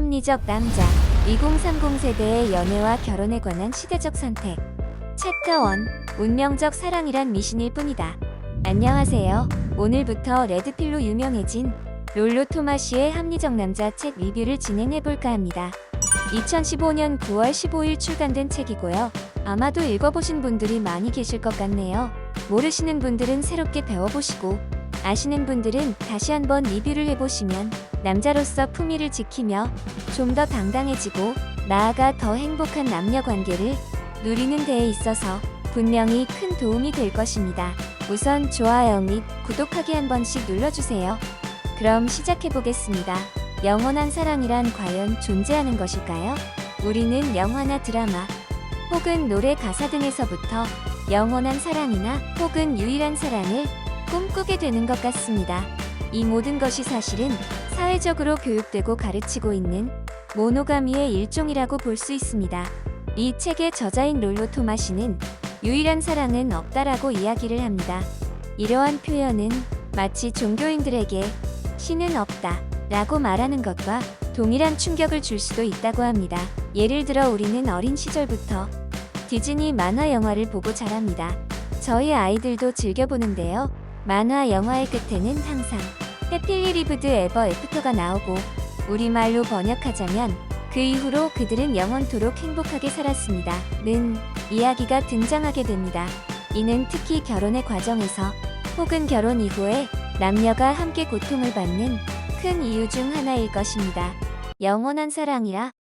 합리적 남자 2030 세대의 연애와 결혼에 관한 시대적 선택. 챕터 1. 운명적 사랑이란 미신일 뿐이다. 안녕하세요. 오늘부터 레드필로 유명해진 롤로 토마시의 합리적 남자 책 리뷰를 진행해볼까 합니다. 2015년 9월 15일 출간된 책이고요. 아마도 읽어보신 분들이 많이 계실 것 같네요. 모르시는 분들은 새롭게 배워보시고, 아시는 분들은 다시 한번 리뷰를 해보시면 남자로서 품위를 지키며 좀 더 당당해지고 나아가 더 행복한 남녀 관계를 누리는 데에 있어서 분명히 큰 도움이 될 것입니다. 우선 좋아요 및 구독하기 한 번씩 눌러주세요. 그럼 시작해보겠습니다. 영원한 사랑이란 과연 존재하는 것일까요? 우리는 영화나 드라마 혹은 노래 가사 등에서부터 영원한 사랑이나 혹은 유일한 사랑을 꿈꾸게 되는 것 같습니다. 이 모든 것이 사실은 사회적으로 교육되고 가르치고 있는 모노가미의 일종이라고 볼 수 있습니다. 이 책의 저자인 롤로 토마시는 유일한 사랑은 없다라고 이야기를 합니다. 이러한 표현은 마치 종교인들에게 신은 없다 라고 말하는 것과 동일한 충격을 줄 수도 있다고 합니다. 예를 들어 우리는 어린 시절부터 디즈니 만화 영화를 보고 자랍니다. 저희 아이들도 즐겨보는데요. 만화 영화의 끝에는 항상 해필리 리브드 에버 애프터가 나오고, 우리말로 번역하자면 그 이후로 그들은 영원토록 행복하게 살았습니다 는 이야기가 등장하게 됩니다. 이는 특히 결혼의 과정에서 혹은 결혼 이후에 남녀가 함께 고통을 받는 큰 이유 중 하나일 것입니다. 영원한 사랑이라.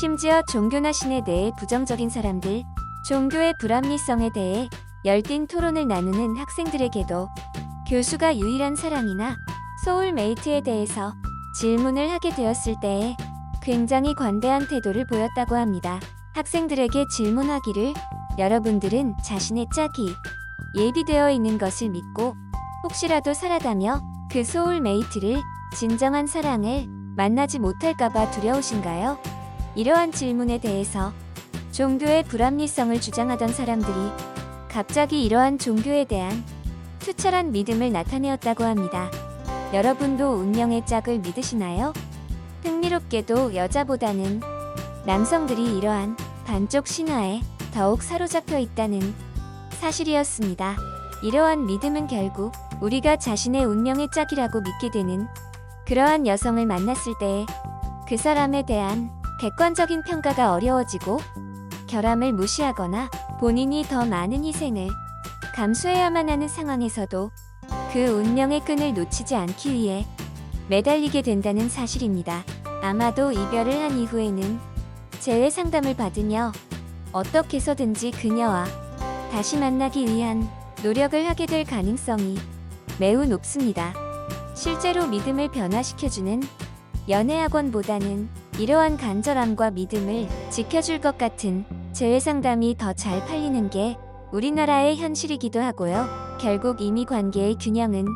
심지어 종교나 신에 대해 부정적인 사람들, 종교의 불합리성에 대해 열띤 토론을 나누는 학생들에게도 교수가 유일한 사랑이나 소울메이트에 대해서 질문을 하게 되었을 때에 굉장히 관대한 태도를 보였다고 합니다. 학생들에게 질문하기를, 여러분들은 자신의 짝이 예비되어 있는 것을 믿고 혹시라도 살아가며 그 소울메이트를, 진정한 사랑을 만나지 못할까봐 두려우신가요? 이러한 질문에 대해서 종교의 불합리성을 주장하던 사람들이 갑자기 이러한 종교에 대한 투철한 믿음을 나타내었다고 합니다. 여러분도 운명의 짝을 믿으시나요? 흥미롭게도 여자보다는 남성들이 이러한 반쪽 신화에 더욱 사로잡혀 있다는 사실이었습니다. 이러한 믿음은 결국 우리가 자신의 운명의 짝이라고 믿게 되는 그러한 여성을 만났을 때 그 사람에 대한 객관적인 평가가 어려워지고, 결함을 무시하거나 본인이 더 많은 희생을 감수해야만 하는 상황에서도 그 운명의 끈을 놓치지 않기 위해 매달리게 된다는 사실입니다. 아마도 이별을 한 이후에는 재회 상담을 받으며 어떻게 해서든지 그녀와 다시 만나기 위한 노력을 하게 될 가능성이 매우 높습니다. 실제로 믿음을 변화시켜주는 연애학원보다는 이러한 간절함과 믿음을 지켜줄 것 같은 재회 상담이 더 잘 팔리는 게 우리나라의 현실이기도 하고요. 결국 이미 관계의 균형은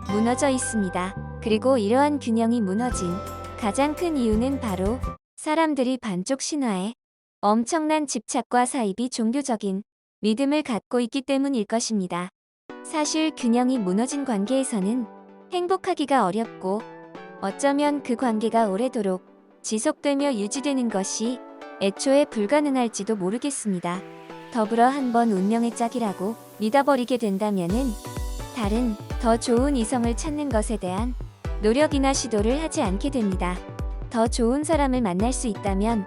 무너져 있습니다. 그리고 이러한 균형이 무너진 가장 큰 이유는 바로 사람들이 반쪽 신화에 엄청난 집착과 사이비 종교적인 믿음을 갖고 있기 때문일 것입니다. 사실 균형이 무너진 관계에서는 행복하기가 어렵고, 어쩌면 그 관계가 오래도록 지속되며 유지되는 것이 애초에 불가능할지도 모르겠습니다. 더불어 한번 운명의 짝이라고 믿어버리게 된다면은 다른 더 좋은 이성을 찾는 것에 대한 노력이나 시도를 하지 않게 됩니다. 더 좋은 사람을 만날 수 있다면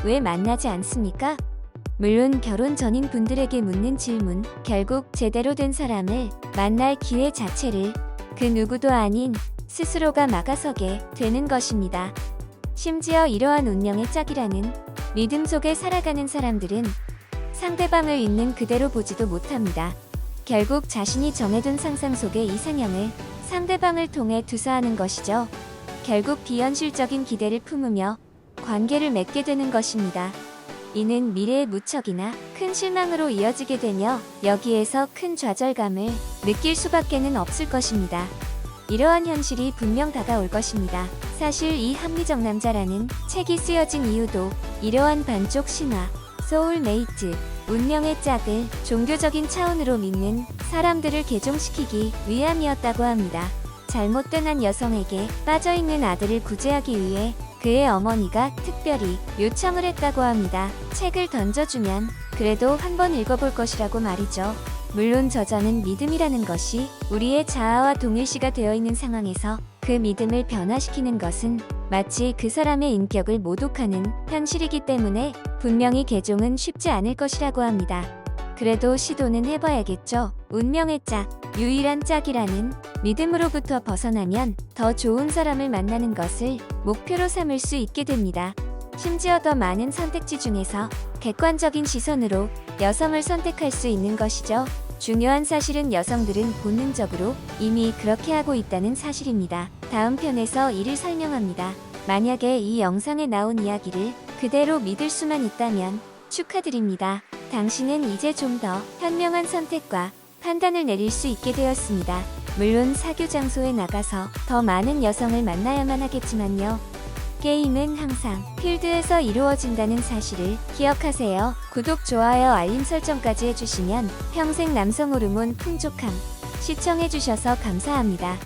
왜 만나지 않습니까? 물론 결혼 전인 분들에게 묻는 질문, 결국 제대로 된 사람을 만날 기회 자체를 그 누구도 아닌 스스로가 막아서게 되는 것입니다. 심지어 이러한 운명의 짝이라는 믿음 속에 살아가는 사람들은 상대방을 있는 그대로 보지도 못합니다. 결국 자신이 정해둔 상상 속의 이상형을 상대방을 통해 투사하는 것이죠. 결국 비현실적인 기대를 품으며 관계를 맺게 되는 것입니다. 이는 미래의 무척이나 큰 실망으로 이어지게 되며 여기에서 큰 좌절감을 느낄 수밖에는 없을 것입니다. 이러한 현실이 분명 다가올 것입니다. 사실 이 합리적 남자라는 책이 쓰여진 이유도 이러한 반쪽 신화, 소울메이트, 운명의 짝을 종교적인 차원으로 믿는 사람들을 개종시키기 위함이었다고 합니다. 잘못된 한 여성에게 빠져있는 아들을 구제하기 위해 그의 어머니가 특별히 요청을 했다고 합니다. 책을 던져주면 그래도 한번 읽어볼 것이라고 말이죠. 물론 저자는 믿음이라는 것이 우리의 자아와 동일시가 되어 있는 상황에서 그 믿음을 변화시키는 것은 마치 그 사람의 인격을 모독하는 현실이기 때문에 분명히 개종은 쉽지 않을 것이라고 합니다. 그래도 시도는 해봐야겠죠. 운명의 짝, 유일한 짝이라는 믿음으로부터 벗어나면 더 좋은 사람을 만나는 것을 목표로 삼을 수 있게 됩니다. 심지어 더 많은 선택지 중에서 객관적인 시선으로 여성을 선택할 수 있는 것이죠. 중요한 사실은 여성들은 본능적으로 이미 그렇게 하고 있다는 사실입니다. 다음 편에서 이를 설명합니다. 만약에 이 영상에 나온 이야기를 그대로 믿을 수만 있다면 축하드립니다. 당신은 이제 좀 더 현명한 선택과 판단을 내릴 수 있게 되었습니다. 물론 사교 장소에 나가서 더 많은 여성을 만나야만 하겠지만요. 게임은 항상 필드에서 이루어진다는 사실을 기억하세요. 구독, 좋아요, 알림 설정까지 해주시면 평생 남성 호르몬 풍족함. 시청해주셔서 감사합니다.